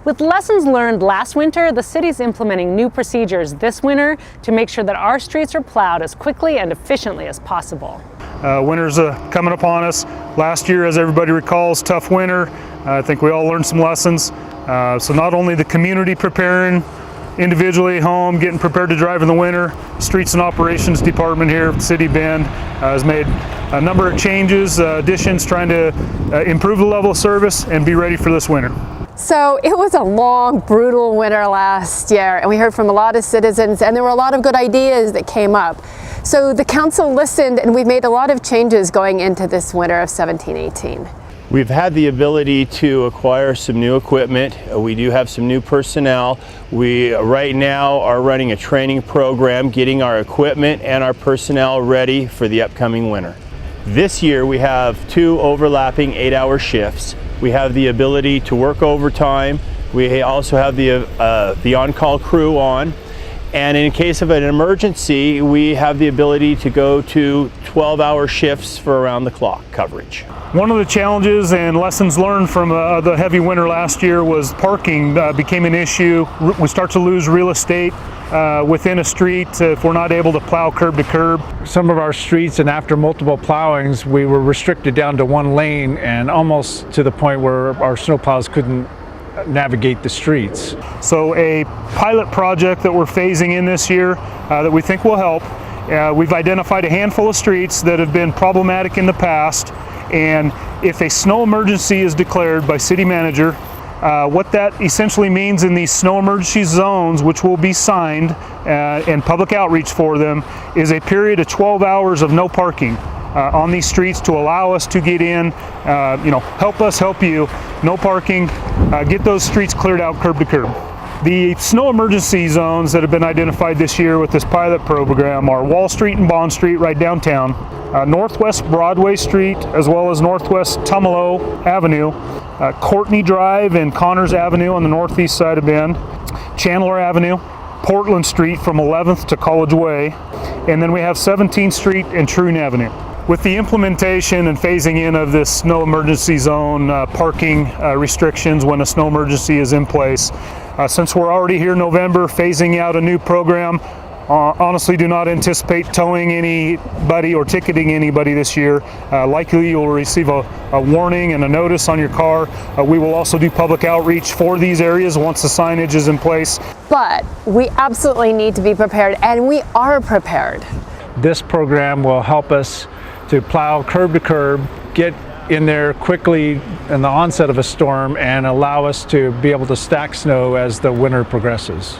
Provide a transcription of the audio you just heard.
With lessons learned last winter, the city's implementing new procedures this winter to make sure that our streets are plowed as quickly and efficiently as possible. Winter's coming upon us. Last year, as everybody recalls, tough winter. I think we all learned some lessons. So not only the community preparing individually at home, getting prepared to drive in the winter, Streets and Operations Department here at City Bend has made a number of changes, additions, trying to improve the level of service and be ready for this winter. So it was a long, brutal winter last year, and we heard from a lot of citizens, and there were a lot of good ideas that came up. So the council listened, and we've made a lot of changes going into this winter of 17-18. We've had the ability to acquire some new equipment. We do have some new personnel. We right now are running a training program, getting our equipment and our personnel ready for the upcoming winter. This year we have 2 overlapping 8-hour shifts. We have the ability to work overtime. We also have the on-call crew on. And in case of an emergency, we have the ability to go to 12-hour shifts for around-the-clock coverage. One of the challenges and lessons learned from the heavy winter last year was parking became an issue. We start to lose real estate within a street if we're not able to plow curb to curb. Some of our streets, and after multiple plowings, we were restricted down to 1 lane, and almost to the point where our snowplows couldn't navigate the streets. So a pilot project that we're phasing in this year that we think will help. We've identified a handful of streets that have been problematic in the past, and if a snow emergency is declared by city manager, what that essentially means in these snow emergency zones, which will be signed and public outreach for them, is a period of 12 hours of no parking on these streets to allow us to get in, help us help you, no parking, get those streets cleared out curb to curb. The snow emergency zones that have been identified this year with this pilot program are Wall Street and Bond Street right downtown, Northwest Broadway Street, as well as Northwest Tumalo Avenue, Courtney Drive and Connors Avenue on the northeast side of Bend, Chandler Avenue, Portland Street from 11th to College Way, and then we have 17th Street and Troon Avenue. With the implementation and phasing in of this snow emergency zone parking restrictions when a snow emergency is in place, since we're already here in November phasing out a new program, honestly do not anticipate towing anybody or ticketing anybody this year. Likely you'll receive a warning and a notice on your car. We will also do public outreach for these areas once the signage is in place. But we absolutely need to be prepared, and we are prepared. This program will help us to plow curb to curb, get in there quickly in the onset of a storm, and allow us to be able to stack snow as the winter progresses.